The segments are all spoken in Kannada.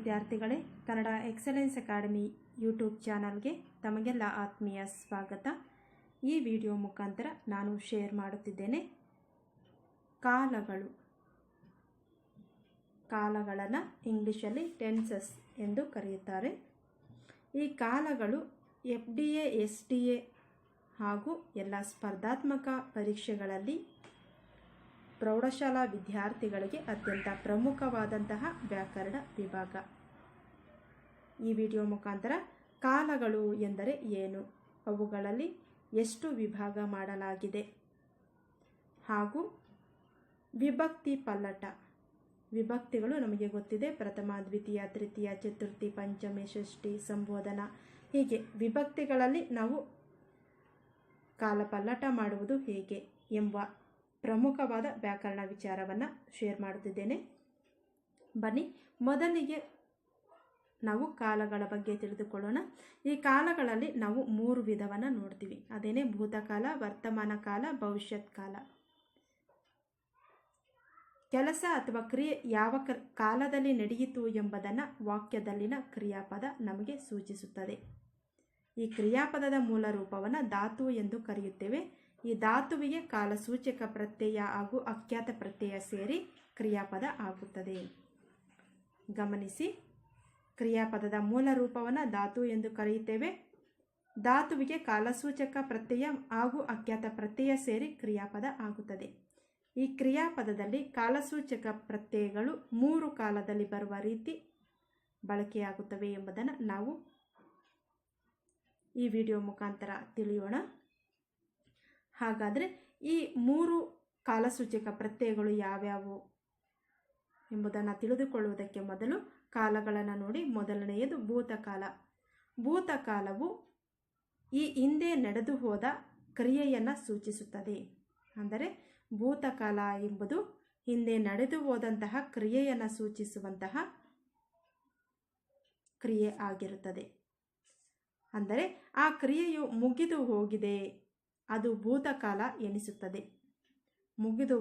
ವಿದ್ಯಾರ್ಥಿಗಳೇ, ಕನ್ನಡ ಎಕ್ಸಲೆನ್ಸ್ ಅಕಾಡೆಮಿ ಯೂಟ್ಯೂಬ್ ಚಾನಲ್ಗೆ ತಮಗೆಲ್ಲ ಆತ್ಮೀಯ ಸ್ವಾಗತ. ಈ ವಿಡಿಯೋ ಮುಖಾಂತರ ನಾನು ಶೇರ್ ಮಾಡುತ್ತಿದ್ದೇನೆ ಕಾಲಗಳನ್ನು ಇಂಗ್ಲಿಷಲ್ಲಿ ಟೆನ್ಸಸ್ ಎಂದು ಕರೆಯುತ್ತಾರೆ. ಈ ಕಾಲಗಳು FDA, SDA ಹಾಗೂ ಎಲ್ಲ ಸ್ಪರ್ಧಾತ್ಮಕ ಪರೀಕ್ಷೆಗಳಲ್ಲಿ ಪ್ರೌಢಶಾಲಾ ವಿದ್ಯಾರ್ಥಿಗಳಿಗೆ ಅತ್ಯಂತ ಪ್ರಮುಖವಾದಂತಹ ವ್ಯಾಕರಣ ವಿಭಾಗ. ಈ ವಿಡಿಯೋ ಮುಖಾಂತರ ಕಾಲಗಳು ಎಂದರೆ ಏನು, ಅವುಗಳಲ್ಲಿ ಎಷ್ಟು ವಿಭಾಗ ಮಾಡಲಾಗಿದೆ ಹಾಗೂ ವಿಭಕ್ತಿ ಪಲ್ಲಟ. ವಿಭಕ್ತಿಗಳು ನಮಗೆ ಗೊತ್ತಿದೆ, ಪ್ರಥಮ, ದ್ವಿತೀಯ, ತೃತೀಯ, ಚತುರ್ಥಿ, ಪಂಚಮಿ, ಷಷ್ಠಿ, ಸಂಬೋಧನ. ಹೀಗೆ ವಿಭಕ್ತಿಗಳಲ್ಲಿ ನಾವು ಕಾಲ ಪಲ್ಲಟ ಮಾಡುವುದು ಹೇಗೆ ಎಂಬ ಪ್ರಮುಖವಾದ ವ್ಯಾಕರಣ ವಿಚಾರವನ್ನು ಶೇರ್ ಮಾಡುತ್ತಿದ್ದೇನೆ. ಬನ್ನಿ, ಮೊದಲಿಗೆ ನಾವು ಕಾಲಗಳ ಬಗ್ಗೆ ತಿಳಿದುಕೊಳ್ಳೋಣ. ಈ ಕಾಲಗಳಲ್ಲಿ ನಾವು 3 ವಿಧವನ್ನು ನೋಡ್ತೀವಿ. ಅದೇನೇ ಭೂತಕಾಲ, ವರ್ತಮಾನ ಕಾಲ, ಭವಿಷ್ಯತ್ ಕಾಲ. ಕೆಲಸ ಅಥವಾ ಕ್ರಿಯೆ ಯಾವ ಕಾಲದಲ್ಲಿ ನಡೆಯಿತು ಎಂಬುದನ್ನು ವಾಕ್ಯದಲ್ಲಿನ ಕ್ರಿಯಾಪದ ನಮಗೆ ಸೂಚಿಸುತ್ತದೆ. ಈ ಕ್ರಿಯಾಪದದ ಮೂಲ ರೂಪವನ್ನು ಧಾತು ಎಂದು ಕರೆಯುತ್ತೇವೆ. ಈ ಧಾತುವಿಗೆ ಕಾಲಸೂಚಕ ಪ್ರತ್ಯಯ ಹಾಗೂ ಅಖ್ಯಾತ ಪ್ರತ್ಯಯ ಸೇರಿ ಕ್ರಿಯಾಪದ ಆಗುತ್ತದೆ. ಗಮನಿಸಿ, ಕ್ರಿಯಾಪದದ ಮೂಲ ರೂಪವನ್ನು ಧಾತು ಎಂದು ಕರೆಯುತ್ತೇವೆ. ಧಾತುವಿಗೆ ಕಾಲಸೂಚಕ ಪ್ರತ್ಯಯ ಹಾಗೂ ಅಖ್ಯಾತ ಪ್ರತ್ಯಯ ಸೇರಿ ಕ್ರಿಯಾಪದ ಆಗುತ್ತದೆ. ಈ ಕ್ರಿಯಾಪದದಲ್ಲಿ ಕಾಲಸೂಚಕ ಪ್ರತ್ಯಯಗಳು 3 ಕಾಲದಲ್ಲಿ ಬರುವ ರೀತಿ ಬಳಕೆಯಾಗುತ್ತವೆ ಎಂಬುದನ್ನು ನಾವು ಈ ವಿಡಿಯೋ ಮುಖಾಂತರ ತಿಳಿಯೋಣ. ಹಾಗಾದರೆ ಈ 3 ಕಾಲಸೂಚಕ ಪ್ರತ್ಯಯಗಳು ಯಾವ್ಯಾವು ಎಂಬುದನ್ನು ತಿಳಿದುಕೊಳ್ಳುವುದಕ್ಕೆ ಮೊದಲು ಕಾಲಗಳನ್ನು ನೋಡಿ. ಮೊದಲನೆಯದು ಭೂತಕಾಲ. ಭೂತಕಾಲವು ಈ ಹಿಂದೆ ನಡೆದು ಹೋದ ಕ್ರಿಯೆಯನ್ನು ಸೂಚಿಸುತ್ತದೆ. ಅಂದರೆ ಭೂತಕಾಲ ಎಂಬುದು ಹಿಂದೆ ನಡೆದು ಹೋದಂತಹ ಕ್ರಿಯೆಯನ್ನು ಸೂಚಿಸುವಂತಹ ಕ್ರಿಯೆ ಆಗಿರುತ್ತದೆ. ಅಂದರೆ ಆ ಕ್ರಿಯೆಯು ಮುಗಿದು ಹೋಗಿದೆ, ಅದು ಭೂತಕಾಲ ಎನಿಸುತ್ತದೆ. ಮುಗಿದು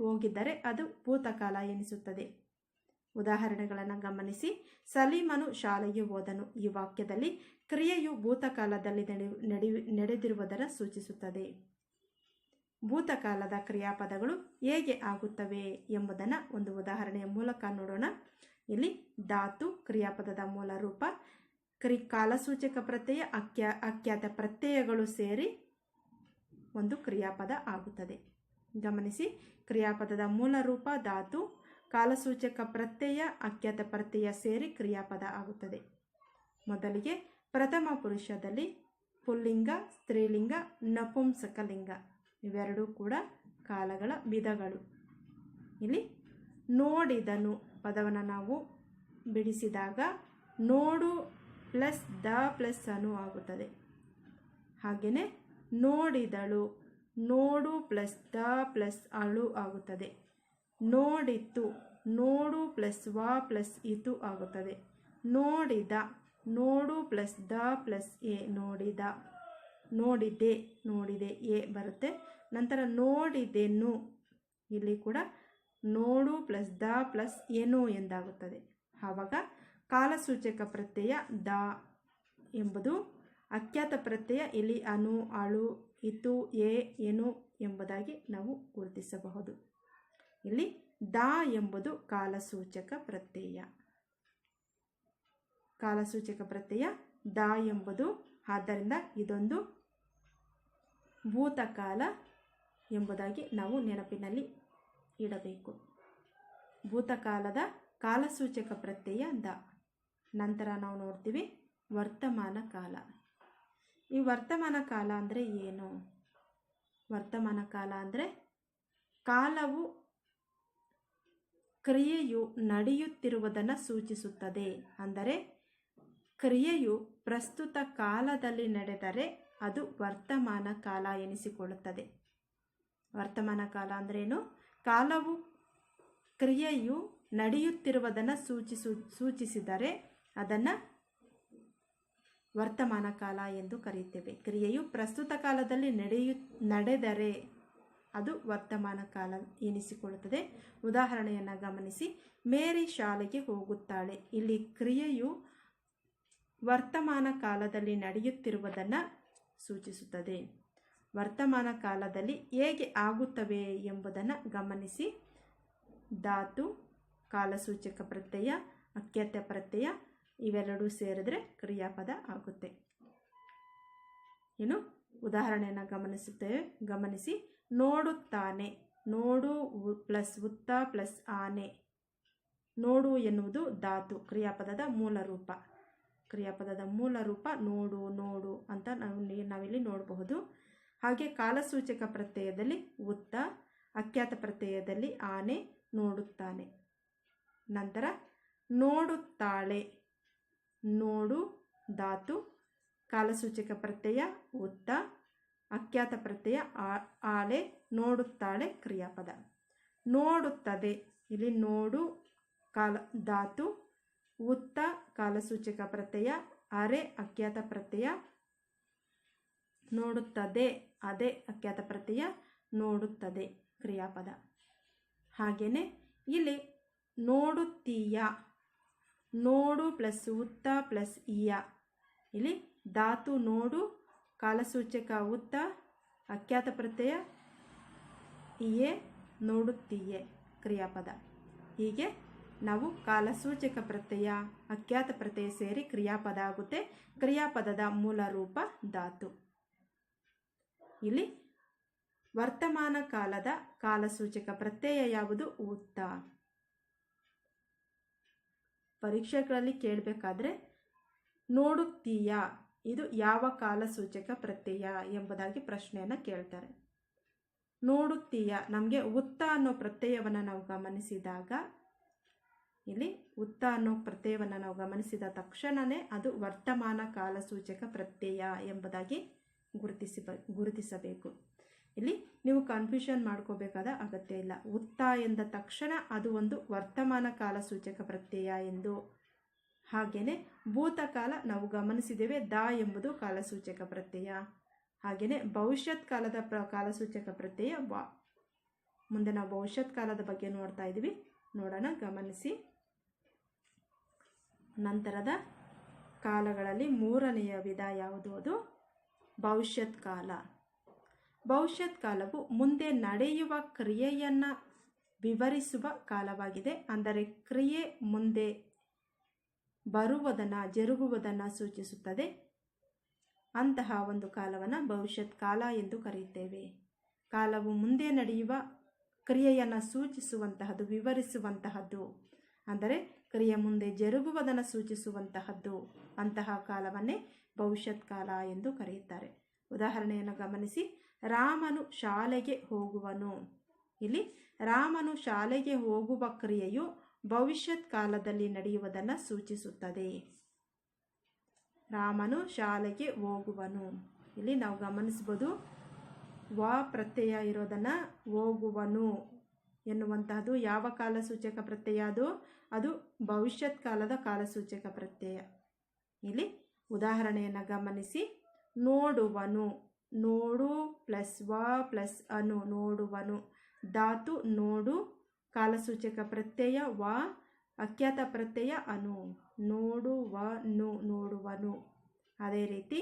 ಹೋಗಿದ್ದರೆ ಅದು ಭೂತಕಾಲ ಎನಿಸುತ್ತದೆ. ಉದಾಹರಣೆಗಳನ್ನು ಗಮನಿಸಿ. ಸಲೀಮನು ಶಾಲೆಗೆ ಹೋದನು. ಈ ವಾಕ್ಯದಲ್ಲಿ ಕ್ರಿಯೆಯು ಭೂತಕಾಲದಲ್ಲಿ ನಡೆದಿರುವುದನ್ನು ಸೂಚಿಸುತ್ತದೆ. ಭೂತಕಾಲದ ಕ್ರಿಯಾಪದಗಳು ಹೇಗೆ ಆಗುತ್ತವೆ ಎಂಬುದನ್ನು ಒಂದು ಉದಾಹರಣೆಯ ಮೂಲಕ ನೋಡೋಣ. ಇಲ್ಲಿ ಧಾತು ಕ್ರಿಯಾಪದದ ಮೂಲ ರೂಪ, ಕಾಲಸೂಚಕ ಪ್ರತ್ಯಯ, ಅಖ್ಯಾತ ಪ್ರತ್ಯಯಗಳು ಸೇರಿ ಒಂದು ಕ್ರಿಯಾಪದ ಆಗುತ್ತದೆ. ಗಮನಿಸಿ, ಕ್ರಿಯಾಪದದ ಮೂಲ ರೂಪ ಧಾತು, ಕಾಲಸೂಚಕ ಪ್ರತ್ಯಯ, ಅಖ್ಯಾತ ಪ್ರತ್ಯಯ ಸೇರಿ ಕ್ರಿಯಾಪದ ಆಗುತ್ತದೆ. ಮೊದಲಿಗೆ ಪ್ರಥಮ ಪುರುಷದಲ್ಲಿ ಪುಲ್ಲಿಂಗ, ಸ್ತ್ರೀಲಿಂಗ, ನಪುಂಸಕಲಿಂಗ ಇವೆರಡೂ ಕೂಡ ಕಾಲಗಳ ವಿಧಗಳು. ಇಲ್ಲಿ ನೋಡಿದನು ಪದವನ್ನು ನಾವು ಬಿಡಿಸಿದಾಗ ನೋಡು ಪ್ಲಸ್ ದ ಪ್ಲಸ್ ಅನು ಆಗುತ್ತದೆ. ಹಾಗೆಯೇ ನೋಡಿದಳು, ನೋಡು ಪ್ಲಸ್ ದ ಪ್ಲಸ್ ಅಳು ಆಗುತ್ತದೆ. ನೋಡಿತು, ನೋಡು ಪ್ಲಸ್ ವ ಪ್ಲಸ್ ಇತು ಆಗುತ್ತದೆ. ನೋಡಿದ, ನೋಡು ಪ್ಲಸ್ ದ ಪ್ಲಸ್ ಎ ನೋಡಿದ. ನೋಡಿದೆ, ನೋಡಿದೆ ಎ ಬರುತ್ತೆ. ನಂತರ ನೋಡಿದೆನು, ಇಲ್ಲಿ ಕೂಡ ನೋಡು ಪ್ಲಸ್ ದ ಪ್ಲಸ್ ಏನು ಎಂದಾಗುತ್ತದೆ. ಆವಾಗ ಕಾಲಸೂಚಕ ಪ್ರತ್ಯಯ ದ ಎಂಬುದು, ಅಖ್ಯಾತ ಪ್ರತ್ಯಯ ಇಲ್ಲಿ ಅನು, ಅಳು, ಇತು, ಎ, ಎನು ಎಂಬುದಾಗಿ ನಾವು ಗುರುತಿಸಬಹುದು. ಇಲ್ಲಿ ದ ಎಂಬುದು ಕಾಲಸೂಚಕ ಪ್ರತ್ಯಯ. ಕಾಲಸೂಚಕ ಪ್ರತ್ಯಯ ದ ಎಂಬುದು, ಆದ್ದರಿಂದ ಇದೊಂದು ಭೂತಕಾಲ ಎಂಬುದಾಗಿ ನಾವು ನೆನಪಿನಲ್ಲಿ ಇಡಬೇಕು. ಭೂತಕಾಲದ ಕಾಲಸೂಚಕ ಪ್ರತ್ಯಯ ದ. ನಂತರ ನಾವು ನೋಡ್ತೀವಿ ವರ್ತಮಾನ ಕಾಲ. ಈ ವರ್ತಮಾನ ಕಾಲ ಅಂದರೆ ಏನು? ವರ್ತಮಾನ ಕಾಲ ಅಂದರೆ ಕಾಲವು ಕ್ರಿಯೆಯು ನಡೆಯುತ್ತಿರುವುದನ್ನು ಸೂಚಿಸುತ್ತದೆ. ಅಂದರೆ ಕ್ರಿಯೆಯು ಪ್ರಸ್ತುತ ಕಾಲದಲ್ಲಿ ನಡೆದರೆ ಅದು ವರ್ತಮಾನ ಕಾಲ ಎನಿಸಿಕೊಳ್ಳುತ್ತದೆ. ವರ್ತಮಾನ ಕಾಲ ಅಂದ್ರೇನು? ಕಾಲವು ಕ್ರಿಯೆಯು ನಡೆಯುತ್ತಿರುವುದನ್ನು ಸೂಚಿಸಿದರೆ ಅದನ್ನು ವರ್ತಮಾನ ಕಾಲ ಎಂದು ಕರೆಯುತ್ತೇವೆ. ಕ್ರಿಯೆಯು ಪ್ರಸ್ತುತ ಕಾಲದಲ್ಲಿ ನಡೆದರೆ ಅದು ವರ್ತಮಾನ ಕಾಲ ಎನಿಸಿಕೊಳ್ಳುತ್ತದೆ. ಉದಾಹರಣೆಯನ್ನು ಗಮನಿಸಿ. ಮೇರಿ ಶಾಲೆಗೆ ಹೋಗುತ್ತಾಳೆ. ಇಲ್ಲಿ ಕ್ರಿಯೆಯು ವರ್ತಮಾನ ಕಾಲದಲ್ಲಿ ನಡೆಯುತ್ತಿರುವುದನ್ನು ಸೂಚಿಸುತ್ತದೆ. ವರ್ತಮಾನ ಕಾಲದಲ್ಲಿ ಹೇಗೆ ಆಗುತ್ತವೆ ಎಂಬುದನ್ನು ಗಮನಿಸಿ. ಧಾತು, ಕಾಲಸೂಚಕ ಪ್ರತ್ಯಯ, ಅಖ್ಯಾತ ಪ್ರತ್ಯಯ ಇವೆರಡೂ ಸೇರಿದ್ರೆ ಕ್ರಿಯಾಪದ ಆಗುತ್ತೆ. ಇನ್ನು ಉದಾಹರಣೆಯನ್ನು ಗಮನಿಸಿ. ನೋಡುತ್ತಾನೆ. ನೋಡು ಪ್ಲಸ್ ಉತ್ತ ಪ್ಲಸ್ ಆನೆ. ನೋಡು ಎನ್ನುವುದು ಧಾತು, ಕ್ರಿಯಾಪದದ ಮೂಲ ರೂಪ. ಕ್ರಿಯಾಪದದ ಮೂಲ ರೂಪ ನೋಡು, ನೋಡು ಅಂತ ನಾವಿಲ್ಲಿ ನೋಡಬಹುದು. ಹಾಗೆ ಕಾಲಸೂಚಕ ಪ್ರತ್ಯಯದಲ್ಲಿ ಉತ್ತ, ಅಖ್ಯಾತ ಪ್ರತ್ಯಯದಲ್ಲಿ ಆನೆ, ನೋಡುತ್ತಾನೆ. ನಂತರ ನೋಡುತ್ತಾಳೆ. ನೋಡು ಧಾತು, ಕಾಲಸೂಚಕ ಪ್ರತ್ಯಯ ಉತ್ತ, ಅಖ್ಯಾತ ಪ್ರತ್ಯಯ ಆಳೆ, ನೋಡುತ್ತಾಳೆ ಕ್ರಿಯಾಪದ. ನೋಡುತ್ತದೆ. ಇಲ್ಲಿ ನೋಡು ಧಾತು, ಉತ್ತ ಕಾಲಸೂಚಕ ಪ್ರತ್ಯಯ, ಅರೆ ಅಖ್ಯಾತ ಪ್ರತ್ಯಯ, ನೋಡುತ್ತದೆ ಅದೇ ಅಖ್ಯಾತ ಪ್ರತ್ಯಯ, ನೋಡುತ್ತದೆ ಕ್ರಿಯಾಪದ. ಹಾಗೆಯೇ ಇಲ್ಲಿ ನೋಡುತ್ತೀಯ. ನೋಡು ಪ್ಲಸ್ ಉತ್ತ ಪ್ಲಸ್ ಇಯ. ಇಲ್ಲಿ ಧಾತು ನೋಡು, ಕಾಲಸೂಚಕ ಉತ್ತ, ಅಖ್ಯಾತ ಪ್ರತ್ಯಯ ಇಯೆ, ನೋಡುತ್ತೀಯೆ ಕ್ರಿಯಾಪದ. ಹೀಗೆ ನಾವು ಕಾಲಸೂಚಕ ಪ್ರತ್ಯಯ, ಅಖ್ಯಾತ ಪ್ರತ್ಯಯ ಸೇರಿ ಕ್ರಿಯಾಪದ ಆಗುತ್ತೆ. ಕ್ರಿಯಾಪದದ ಮೂಲ ರೂಪ ಧಾತು. ಇಲ್ಲಿ ವರ್ತಮಾನ ಕಾಲದ ಕಾಲಸೂಚಕ ಪ್ರತ್ಯಯ ಯಾವುದು? ಉತ್ತ. ಪರೀಕ್ಷೆಗಳಲ್ಲಿ ಕೇಳಬೇಕಾದ್ರೆ ನೋಡುತ್ತೀಯ ಇದು ಯಾವ ಕಾಲಸೂಚಕ ಪ್ರತ್ಯಯ ಎಂಬುದಾಗಿ ಪ್ರಶ್ನೆಯನ್ನು ಕೇಳ್ತಾರೆ. ನೋಡುತ್ತೀಯ ನಮಗೆ ಉತ್ತ ಅನ್ನೋ ಪ್ರತ್ಯಯವನ್ನು ನಾವು ಗಮನಿಸಿದಾಗ, ಇಲ್ಲಿ ಉತ್ತ ಅನ್ನೋ ಪ್ರತ್ಯಯವನ್ನು ನಾವು ಗಮನಿಸಿದ ತಕ್ಷಣವೇ ಅದು ವರ್ತಮಾನ ಕಾಲಸೂಚಕ ಪ್ರತ್ಯಯ ಎಂಬುದಾಗಿ ಗುರುತಿಸಬೇಕು. ಇಲ್ಲಿ ನೀವು ಕನ್ಫ್ಯೂಷನ್ ಮಾಡ್ಕೋಬೇಕಾದ ಅಗತ್ಯ ಇಲ್ಲ. ಉತ್ತ ಎಂದ ತಕ್ಷಣ ಅದು ಒಂದು ವರ್ತಮಾನ ಕಾಲಸೂಚಕ ಪ್ರತ್ಯಯ ಎಂದು. ಹಾಗೆಯೇ ಭೂತಕಾಲ ನಾವು ಗಮನಿಸಿದ್ದೇವೆ, ದ ಎಂಬುದು ಕಾಲಸೂಚಕ ಪ್ರತ್ಯಯ. ಹಾಗೆಯೇ ಭವಿಷ್ಯತ್ ಕಾಲದ ಕಾಲಸೂಚಕ ಪ್ರತ್ಯಯ ವ. ಮುಂದೆ ನಾವು ಭವಿಷ್ಯತ್ ಕಾಲದ ಬಗ್ಗೆ ನೋಡ್ತಾ ಇದ್ದೀವಿ, ನೋಡೋಣ, ಗಮನಿಸಿ. ನಂತರದ ಕಾಲಗಳಲ್ಲಿ ಮೂರನೆಯ ವಿಧ ಯಾವುದು? ಅದು ಭವಿಷ್ಯತ್ ಕಾಲ. ಭವಿಷ್ಯತ್ ಕಾಲವು ಮುಂದೆ ನಡೆಯುವ ಕ್ರಿಯೆಯನ್ನು ವಿವರಿಸುವ ಕಾಲವಾಗಿದೆ. ಅಂದರೆ ಕ್ರಿಯೆ ಮುಂದೆ ಬರುವುದನ್ನು, ಜರುಗುವುದನ್ನು ಸೂಚಿಸುತ್ತದೆ. ಅಂತಹ ಒಂದು ಕಾಲವನ್ನು ಭವಿಷ್ಯತ್ ಕಾಲ ಎಂದು ಕರೆಯುತ್ತೇವೆ. ಕಾಲವು ಮುಂದೆ ನಡೆಯುವ ಕ್ರಿಯೆಯನ್ನು ಸೂಚಿಸುವಂತಹದ್ದು, ವಿವರಿಸುವಂತಹದ್ದು. ಅಂದರೆ ಕ್ರಿಯೆ ಮುಂದೆ ಜರುಗುವುದನ್ನು ಸೂಚಿಸುವಂತಹದ್ದು. ಅಂತಹ ಕಾಲವನ್ನೇ ಭವಿಷ್ಯತ್ ಕಾಲ ಎಂದು ಕರೆಯುತ್ತಾರೆ. ಉದಾಹರಣೆಯನ್ನು ಗಮನಿಸಿ. ರಾಮನು ಶಾಲೆಗೆ ಹೋಗುವನು. ಇಲ್ಲಿ ರಾಮನು ಶಾಲೆಗೆ ಹೋಗುವ ಕ್ರಿಯೆಯು ಭವಿಷ್ಯತ್ ಕಾಲದಲ್ಲಿ ನಡೆಯುವುದನ್ನು ಸೂಚಿಸುತ್ತದೆ. ರಾಮನು ಶಾಲೆಗೆ ಹೋಗುವನು. ಇಲ್ಲಿ ನಾವು ಗಮನಿಸಬಹುದು, ವ ಪ್ರತ್ಯಯ ಇರೋದನ್ನು ಹೋಗುವನು ಎನ್ನುವಂತಹದ್ದು ಯಾವ ಕಾಲಸೂಚಕ ಪ್ರತ್ಯಯ? ಅದು ಭವಿಷ್ಯತ್ ಕಾಲದ ಕಾಲಸೂಚಕ ಪ್ರತ್ಯಯ. ಇಲ್ಲಿ ಉದಾಹರಣೆಯನ್ನು ಗಮನಿಸಿ. ನೋಡುವನು. ನೋಡು ಪ್ಲಸ್ ವ ಪ್ಲಸ್ ಅನು, ನೋಡುವನು. ಧಾತು ನೋಡು, ಕಾಲಸೂಚಕ ಪ್ರತ್ಯಯ ವ, ಅಖ್ಯಾತ ಪ್ರತ್ಯಯ ಅನು, ನೋಡುವನು, ನೋಡುವನು. ಅದೇ ರೀತಿ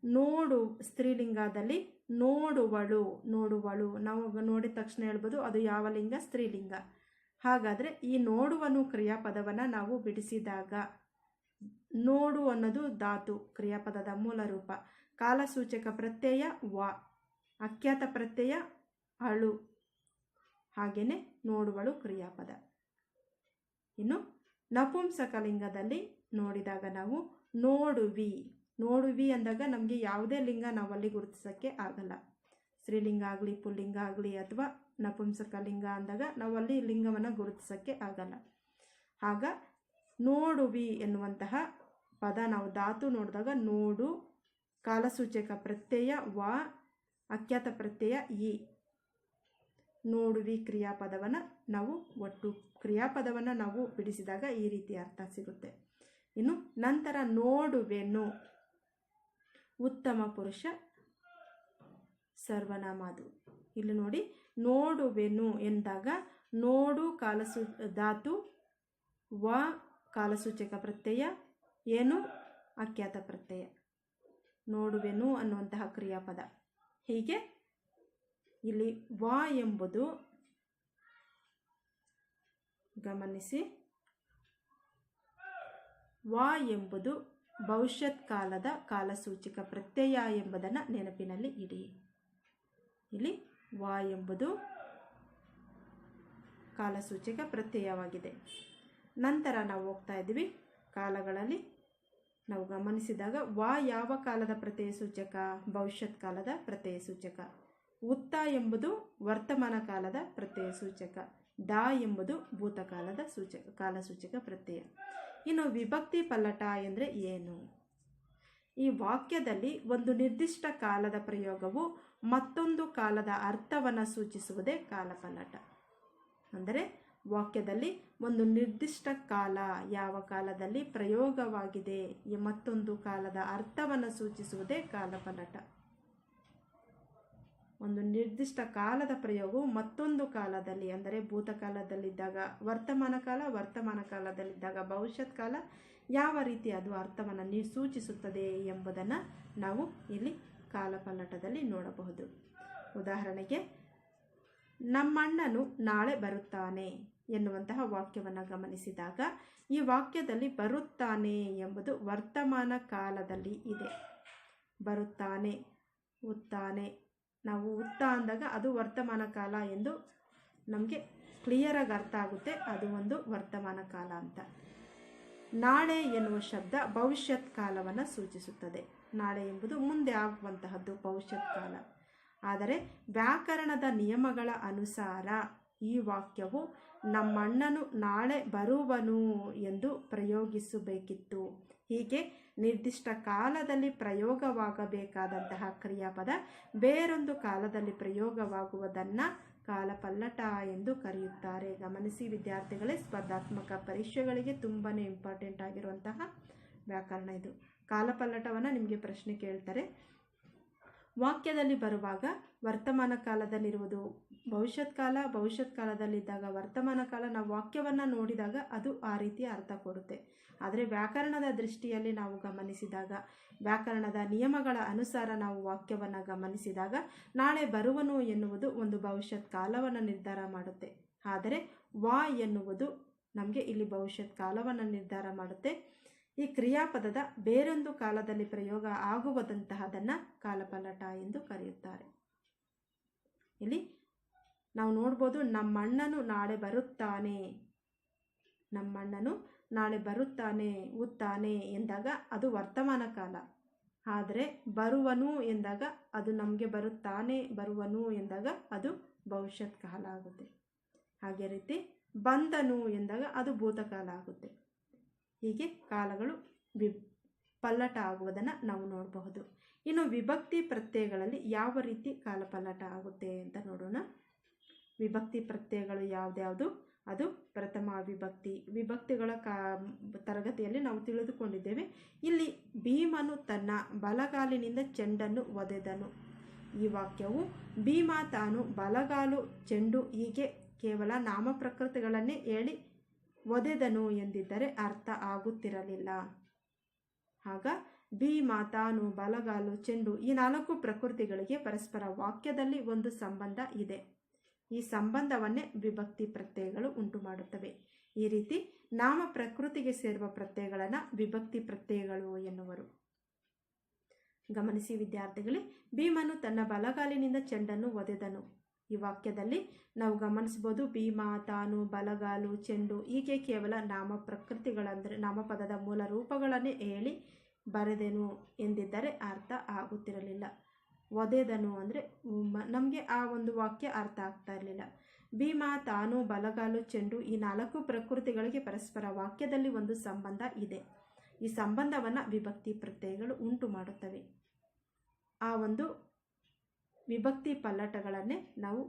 ನೋಡು ಸ್ತ್ರೀಲಿಂಗದಲ್ಲಿ ನೋಡುವಳು, ನೋಡುವಳು ನಾವು ನೋಡಿದ ತಕ್ಷಣ ಹೇಳ್ಬೋದು ಅದು ಯಾವ ಲಿಂಗ? ಸ್ತ್ರೀಲಿಂಗ. ಹಾಗಾದರೆ ಈ ನೋಡುವನು ಕ್ರಿಯಾಪದವನ್ನು ನಾವು ಬಿಡಿಸಿದಾಗ, ನೋಡು ಅನ್ನೋದು ಧಾತು, ಕ್ರಿಯಾಪದದ ಮೂಲ ರೂಪ. ಕಾಲಸೂಚಕ ಪ್ರತ್ಯಯ ವ, ಅಖ್ಯಾತ ಪ್ರತ್ಯಯ ಅಳು. ಹಾಗೆಯೇ ನೋಡುವಳು ಕ್ರಿಯಾಪದ. ಇನ್ನು ನಪುಂಸಕಲಿಂಗದಲ್ಲಿ ನೋಡಿದಾಗ ನಾವು ನೋಡುವಿ. ನೋಡುವಿ ಅಂದಾಗ ನಮಗೆ ಯಾವುದೇ ಲಿಂಗ ನಾವಲ್ಲಿ ಗುರುತಿಸೋಕ್ಕೆ ಆಗಲ್ಲ. ಸ್ತ್ರೀಲಿಂಗ ಆಗಲಿ, ಪುಲ್ಲಿಂಗ ಆಗಲಿ, ಅಥವಾ ನಪುಂಸಕಲಿಂಗ ಅಂದಾಗ ನಾವಲ್ಲಿ ಲಿಂಗವನ್ನು ಗುರುತಿಸೋಕ್ಕೆ ಆಗಲ್ಲ. ಆಗ ನೋಡುವಿ ಎನ್ನುವಂತಹ ಪದ ನಾವು ಧಾತು ನೋಡಿದಾಗ ನೋಡು, ಕಾಲಸೂಚಕ ಪ್ರತ್ಯಯ ವ, ಅಖ್ಯಾತ ಪ್ರತ್ಯಯ ಇ. ನೋಡುವಿ ಕ್ರಿಯಾಪದವನ್ನು ನಾವು ಒಟ್ಟು ಕ್ರಿಯಾಪದವನ್ನು ನಾವು ಬಿಡಿಸಿದಾಗ ಈ ರೀತಿ ಅರ್ಥ ಸಿಗುತ್ತೆ. ಇನ್ನು ನಂತರ ನೋಡುವೆನು ಉತ್ತಮ ಪುರುಷ ಸರ್ವನಾಮ. ಅದು ಇಲ್ಲಿ ನೋಡಿ, ನೋಡುವೆನು ಎಂದಾಗ ನೋಡು ಧಾತು, ವ ಕಾಲಸೂಚಕ ಪ್ರತ್ಯಯ, ಏನು ಅಖ್ಯಾತ ಪ್ರತ್ಯಯ, ನೋಡುವೆನು ಅನ್ನುವಂತಹ ಕ್ರಿಯಾಪದ. ಹೀಗೆ ಇಲ್ಲಿ ವ ಎಂಬುದು, ಗಮನಿಸಿ, ವ ಎಂಬುದು ಭವಿಷ್ಯತ್ ಕಾಲದ ಕಾಲಸೂಚಕ ಪ್ರತ್ಯಯ ಎಂಬುದನ್ನು ನೆನಪಿನಲ್ಲಿ ಇಡಿ. ಇಲ್ಲಿ ವ ಎಂಬುದು ಕಾಲಸೂಚಕ ಪ್ರತ್ಯಯವಾಗಿದೆ. ನಂತರ ನಾವು ಹೋಗ್ತಾ ಇದ್ದೀವಿ ಕಾಲಗಳಲ್ಲಿ. ನಾವು ಗಮನಿಸಿದಾಗ ವ ಯಾವ ಕಾಲದ ಪ್ರತ್ಯಯ ಸೂಚಕ? ಭವಿಷ್ಯತ್ ಕಾಲದ ಪ್ರತ್ಯಯ ಸೂಚಕ. ಉತ್ತ ಎಂಬುದು ವರ್ತಮಾನ ಕಾಲದ ಪ್ರತ್ಯಯ ಸೂಚಕ. ಡ ಎಂಬುದು ಭೂತಕಾಲದ ಕಾಲಸೂಚಕ ಪ್ರತ್ಯಯ. ಇನ್ನು ವಿಭಕ್ತಿ ಪಲ್ಲಟ ಎಂದರೆ ಏನು? ಈ ವಾಕ್ಯದಲ್ಲಿ ಒಂದು ನಿರ್ದಿಷ್ಟ ಕಾಲದ ಪ್ರಯೋಗವು ಮತ್ತೊಂದು ಕಾಲದ ಅರ್ಥವನ್ನು ಸೂಚಿಸುವುದೇ ಕಾಲಪಲ್ಲಟ. ಅಂದರೆ ವಾಕ್ಯದಲ್ಲಿ ಒಂದು ನಿರ್ದಿಷ್ಟ ಕಾಲ, ಯಾವ ಕಾಲದಲ್ಲಿ ಪ್ರಯೋಗವಾಗಿದೆ, ಮತ್ತೊಂದು ಕಾಲದ ಅರ್ಥವನ್ನು ಸೂಚಿಸುವುದೇ ಕಾಲಪಲ್ಲಟ. ಒಂದು ನಿರ್ದಿಷ್ಟ ಕಾಲದ ಪ್ರಯೋಗವು ಮತ್ತೊಂದು ಕಾಲದಲ್ಲಿ, ಅಂದರೆ ಭೂತಕಾಲದಲ್ಲಿದ್ದಾಗ ವರ್ತಮಾನ ಕಾಲ, ವರ್ತಮಾನ ಕಾಲದಲ್ಲಿದ್ದಾಗ ಭವಿಷ್ಯತ್ ಕಾಲ, ಯಾವ ರೀತಿ ಅದು ಅರ್ಥವನ್ನು ಸೂಚಿಸುತ್ತದೆ ಎಂಬುದನ್ನು ನಾವು ಇಲ್ಲಿ ಕಾಲಪಲ್ಲಟದಲ್ಲಿ ನೋಡಬಹುದು. ಉದಾಹರಣೆಗೆ, ನಮ್ಮಣ್ಣನು ನಾಳೆ ಬರುತ್ತಾನೆ ಎನ್ನುವಂತಹ ವಾಕ್ಯವನ್ನು ಗಮನಿಸಿದಾಗ ಈ ವಾಕ್ಯದಲ್ಲಿ ಬರುತ್ತಾನೆ ಎಂಬುದು ವರ್ತಮಾನ ಕಾಲದಲ್ಲಿ ಇದೆ. ಬರುತ್ತಾನೆ, ಉತ್ತಾನೆ, ನಾವು ಉತ್ತ ಅಂದಾಗ ಅದು ವರ್ತಮಾನ ಕಾಲ ಎಂದು ನಮಗೆ ಕ್ಲಿಯರಾಗಿ ಅರ್ಥ ಆಗುತ್ತೆ, ಅದು ಒಂದು ವರ್ತಮಾನ ಕಾಲ ಅಂತ. ನಾಳೆ ಎನ್ನುವ ಶಬ್ದ ಭವಿಷ್ಯತ್ ಕಾಲವನ್ನು ಸೂಚಿಸುತ್ತದೆ. ನಾಳೆ ಎಂಬುದು ಮುಂದೆ ಆಗುವಂತಹದ್ದು, ಭವಿಷ್ಯತ್ ಕಾಲ. ಆದರೆ ವ್ಯಾಕರಣದ ನಿಯಮಗಳ ಅನುಸಾರ ಈ ವಾಕ್ಯವು ನಮ್ಮಣ್ಣನು ನಾಳೆ ಬರುವನು ಎಂದು ಪ್ರಯೋಗಿಸಬೇಕಿತ್ತು. ಹೀಗೆ ನಿರ್ದಿಷ್ಟ ಕಾಲದಲ್ಲಿ ಪ್ರಯೋಗವಾಗಬೇಕಾದಂತಹ ಕ್ರಿಯಾಪದ ಬೇರೊಂದು ಕಾಲದಲ್ಲಿ ಪ್ರಯೋಗವಾಗುವುದನ್ನು ಕಾಲಪಲ್ಲಟ ಎಂದು ಕರೆಯುತ್ತಾರೆ. ಗಮನಿಸಿ ವಿದ್ಯಾರ್ಥಿಗಳೇ, ಸ್ಪರ್ಧಾತ್ಮಕ ಪರೀಕ್ಷೆಗಳಿಗೆ ತುಂಬಾ ಇಂಪಾರ್ಟೆಂಟ್ ಆಗಿರುವಂತಹ ವ್ಯಾಕರಣ ಇದು. ಕಾಲಪಲ್ಲಟವನ್ನು ನಿಮಗೆ ಪ್ರಶ್ನೆ ಕೇಳ್ತಾರೆ. ವಾಕ್ಯದಲ್ಲಿ ಬರುವಾಗ ವರ್ತಮಾನ ಕಾಲದಲ್ಲಿರುವುದು ಭವಿಷ್ಯತ್ ಕಾಲ, ಭವಿಷ್ಯತ್ ಕಾಲದಲ್ಲಿದ್ದಾಗ ವರ್ತಮಾನ ಕಾಲ. ನಾವು ವಾಕ್ಯವನ್ನು ನೋಡಿದಾಗ ಅದು ಆ ರೀತಿಯ ಅರ್ಥ ಕೊಡುತ್ತೆ. ಆದರೆ ವ್ಯಾಕರಣದ ದೃಷ್ಟಿಯಲ್ಲಿ ನಾವು ಗಮನಿಸಿದಾಗ, ವ್ಯಾಕರಣದ ನಿಯಮಗಳ ಅನುಸಾರ ನಾವು ವಾಕ್ಯವನ್ನು ಗಮನಿಸಿದಾಗ ನಾಳೆ ಬರುವನು ಎನ್ನುವುದು ಒಂದು ಭವಿಷ್ಯತ್ ಕಾಲವನ್ನು ನಿರ್ಧಾರ ಮಾಡುತ್ತೆ. ಆದರೆ ವಾ ಎನ್ನುವುದು ನಮಗೆ ಇಲ್ಲಿ ಭವಿಷ್ಯತ್ ಕಾಲವನ್ನು ನಿರ್ಧಾರ ಮಾಡುತ್ತೆ. ಈ ಕ್ರಿಯಾಪದದ ಬೇರೊಂದು ಕಾಲದಲ್ಲಿ ಪ್ರಯೋಗ ಆಗುವುದಂತಹದನ್ನು ಕಾಲಪಲ್ಲಟ ಎಂದು ಕರೆಯುತ್ತಾರೆ. ಇಲ್ಲಿ ನಾವು ನೋಡ್ಬೋದು, ನಮ್ಮಣ್ಣನು ನಾಳೆ ಬರುತ್ತಾನೆ, ನಮ್ಮಣ್ಣನು ನಾಳೆ ಬರುತ್ತಾನೆ, ಉತ್ತಾನೆ ಎಂದಾಗ ಅದು ವರ್ತಮಾನ ಕಾಲ. ಆದರೆ ಬರುವನು ಎಂದಾಗ, ಅದು ನಮಗೆ ಬರುತ್ತಾನೆ, ಬರುವನು ಎಂದಾಗ ಅದು ಭವಿಷ್ಯತ್ ಕಾಲ ಆಗುತ್ತೆ. ಹಾಗೆ ರೀತಿ ಬಂದನು ಎಂದಾಗ ಅದು ಭೂತಕಾಲ ಆಗುತ್ತೆ. ಹೀಗೆ ಕಾಲಗಳು ಪಲ್ಲಟ ಆಗುವುದನ್ನು ನಾವು ನೋಡಬಹುದು. ಇನ್ನು ವಿಭಕ್ತಿ ಪ್ರತ್ಯಯಗಳಲ್ಲಿ ಯಾವ ರೀತಿ ಕಾಲಪಲ್ಲಟ ಆಗುತ್ತೆ ಅಂತ ನೋಡೋಣ. ವಿಭಕ್ತಿ ಪ್ರತ್ಯಯಗಳು ಯಾವುದ್ಯಾವುದು? ಅದು ಪ್ರಥಮ ವಿಭಕ್ತಿ. ವಿಭಕ್ತಿಗಳ ತರಗತಿಯಲ್ಲಿ ನಾವು ತಿಳಿದುಕೊಂಡಿದ್ದೇವೆ. ಇಲ್ಲಿ ಭೀಮನು ತನ್ನ ಬಲಗಾಲಿನಿಂದ ಚೆಂಡನ್ನು ಒದೆದನು. ಈ ವಾಕ್ಯವು ಭೀಮ ತಾನು ಬಲಗಾಲು, ಚೆಂಡು ಹೀಗೆ ಕೇವಲ ನಾಮಪ್ರಕೃತಿಗಳನ್ನೇ ಹೇಳಿ ಒದೆದನು ಎಂದಿದ್ದರೆ ಅರ್ಥ ಆಗುತ್ತಿರಲಿಲ್ಲ. ಆಗ ಭೀಮ, ತಾನು, ಬಲಗಾಲು, ಚೆಂಡು ಈ 4 ಪ್ರಕೃತಿಗಳಿಗೆ ಪರಸ್ಪರ ವಾಕ್ಯದಲ್ಲಿ ಒಂದು ಸಂಬಂಧ ಇದೆ. ಈ ಸಂಬಂಧವನ್ನೇ ವಿಭಕ್ತಿ ಪ್ರತ್ಯಯಗಳು ಉಂಟು ಮಾಡುತ್ತವೆ. ಈ ರೀತಿ ನಾಮ ಪ್ರಕೃತಿಗೆ ಸೇರುವ ಪ್ರತ್ಯಯಗಳನ್ನು ವಿಭಕ್ತಿ ಪ್ರತ್ಯಯಗಳು ಎನ್ನುವರು. ಗಮನಿಸಿ ವಿದ್ಯಾರ್ಥಿಗಳೇ, ಭೀಮನು ತನ್ನ ಬಲಗಾಲಿನಿಂದ ಚೆಂಡನ್ನು ಒದೆದನು. ಈ ವಾಕ್ಯದಲ್ಲಿ ನಾವು ಗಮನಿಸಬಹುದು, ಭೀಮ, ತಾನು, ಬಲಗಾಲು, ಚೆಂಡು ಹೀಗೆ ಕೇವಲ ನಾಮ ಪ್ರಕೃತಿಗಳಂದರೆ ನಾಮಪದದ ಮೂಲ ರೂಪಗಳನ್ನೇ ಹೇಳಿ ಬರೆದೆನು ಎಂದಿದ್ದರೆ ಅರ್ಥ ಆಗುತ್ತಿರಲಿಲ್ಲ. ಒದೆದನು ಅಂದರೆ ನಮಗೆ ಆ ಒಂದು ವಾಕ್ಯ ಅರ್ಥ ಆಗ್ತಾ ಇರಲಿಲ್ಲ. ಭೀಮ, ತಾನು, ಬಲಗಾಲು, ಚೆಂಡು ಈ 4 ಪ್ರಕೃತಿಗಳಿಗೆ ಪರಸ್ಪರ ವಾಕ್ಯದಲ್ಲಿ ಒಂದು ಸಂಬಂಧ ಇದೆ. ಈ ಸಂಬಂಧವನ್ನು ವಿಭಕ್ತಿ ಪ್ರತ್ಯಯಗಳು ಉಂಟು ಮಾಡುತ್ತವೆ. ಆ ಒಂದು ವಿಭಕ್ತಿ ಪಲ್ಲಟಗಳನ್ನೇ ನಾವು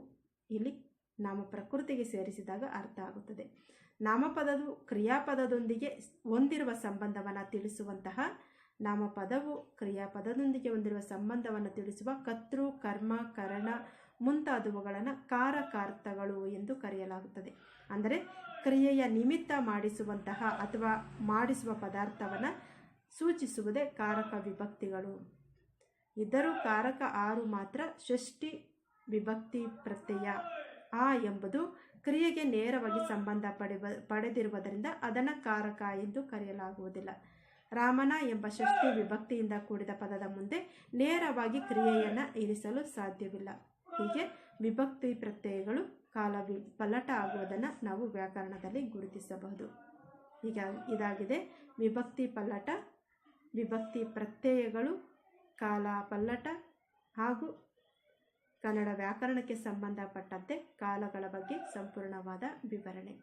ಇಲ್ಲಿ ನಾಮ ಪ್ರಕೃತಿಗೆ ಸೇರಿಸಿದಾಗ ಅರ್ಥ ಆಗುತ್ತದೆ. ನಾಮಪದವು ಕ್ರಿಯಾಪದದೊಂದಿಗೆ ಹೊಂದಿರುವ ಸಂಬಂಧವನ್ನು ತಿಳಿಸುವಂತಹ, ನಾಮಪದವು ಕ್ರಿಯಾಪದದೊಂದಿಗೆ ಹೊಂದಿರುವ ಸಂಬಂಧವನ್ನು ತಿಳಿಸುವ ಕರ್ತೃ, ಕರ್ಮ, ಕರಣ ಮುಂತಾದವುಗಳನ್ನು ಕಾರಕಾರ್ಥಗಳು ಎಂದು ಕರೆಯಲಾಗುತ್ತದೆ. ಅಂದರೆ ಕ್ರಿಯೆಯ ನಿಮಿತ್ತ ಮಾಡಿಸುವಂತಹ ಅಥವಾ ಮಾಡಿಸುವ ಪದಾರ್ಥವನ್ನು ಸೂಚಿಸುವುದೇ ಕಾರಕ ವಿಭಕ್ತಿಗಳು. ಇದ್ದರೂ ಕಾರಕ 6 ಮಾತ್ರ. ಷಷ್ಠಿ ವಿಭಕ್ತಿ ಪ್ರತ್ಯಯ ಆ ಎಂಬುದು ಕ್ರಿಯೆಗೆ ನೇರವಾಗಿ ಸಂಬಂಧ ಪಡೆದಿರುವುದರಿಂದ ಅದನ್ನು ಕಾರಕ ಎಂದು ಕರೆಯಲಾಗುವುದಿಲ್ಲ. ರಾಮನ ಎಂಬ ಷಷ್ಠಿ ವಿಭಕ್ತಿಯಿಂದ ಕೂಡಿದ ಪದದ ಮುಂದೆ ನೇರವಾಗಿ ಕ್ರಿಯೆಯನ್ನು ಇರಿಸಲು ಸಾಧ್ಯವಿಲ್ಲ. ಹೀಗೆ ವಿಭಕ್ತಿ ಪ್ರತ್ಯಯಗಳು ಕಾಲ ಪಲ್ಲಟ ಆಗುವುದನ್ನು ನಾವು ವ್ಯಾಕರಣದಲ್ಲಿ ಗುರುತಿಸಬಹುದು. ಇದಾಗಿದೆ ವಿಭಕ್ತಿ ಪಲ್ಲಟ, ವಿಭಕ್ತಿ ಪ್ರತ್ಯಯಗಳು, ಕಾಲ ಪಲ್ಲಟ ಹಾಗೂ ಕನ್ನಡ ವ್ಯಾಕರಣಕ್ಕೆ ಸಂಬಂಧಪಟ್ಟಂತೆ ಕಾಲಗಳ ಬಗ್ಗೆ ಸಂಪೂರ್ಣವಾದ ವಿವರಣೆ.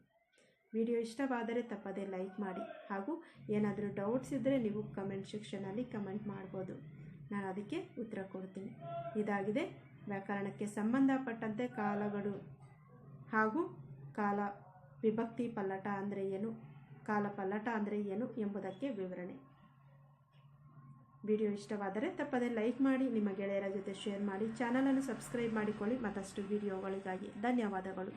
ವಿಡಿಯೋ ಇಷ್ಟವಾದರೆ ತಪ್ಪದೇ ಲೈಕ್ ಮಾಡಿ. ಹಾಗೂ ಏನಾದರೂ ಡೌಟ್ಸ್ ಇದ್ದರೆ ನೀವು ಕಮೆಂಟ್ ಸೆಕ್ಷನಲ್ಲಿ ಕಮೆಂಟ್ ಮಾಡ್ಬೋದು, ನಾನು ಅದಕ್ಕೆ ಉತ್ತರ ಕೊಡ್ತೀನಿ. ಇದಾಗಿದೆ ವ್ಯಾಕರಣಕ್ಕೆ ಸಂಬಂಧಪಟ್ಟಂತೆ ಕಾಲಗಳು ಹಾಗೂ ಕಾಲ ವಿಭಕ್ತಿ ಪಲ್ಲಟ ಅಂದರೆ ಏನು, ಕಾಲ ಪಲ್ಲಟ ಅಂದರೆ ಏನು ಎಂಬುದಕ್ಕೆ ವಿವರಣೆ. ವಿಡಿಯೋ ಇಷ್ಟವಾದರೆ ತಪ್ಪದೇ ಲೈಕ್ ಮಾಡಿ, ನಿಮ್ಮ ಗೆಳೆಯರ ಜೊತೆ ಶೇರ್ ಮಾಡಿ, ಚಾನಲನ್ನು ಸಬ್ಸ್ಕ್ರೈಬ್ ಮಾಡಿಕೊಳ್ಳಿ ಮತ್ತಷ್ಟು ವಿಡಿಯೋಗಳಿಗಾಗಿ. ಧನ್ಯವಾದಗಳು.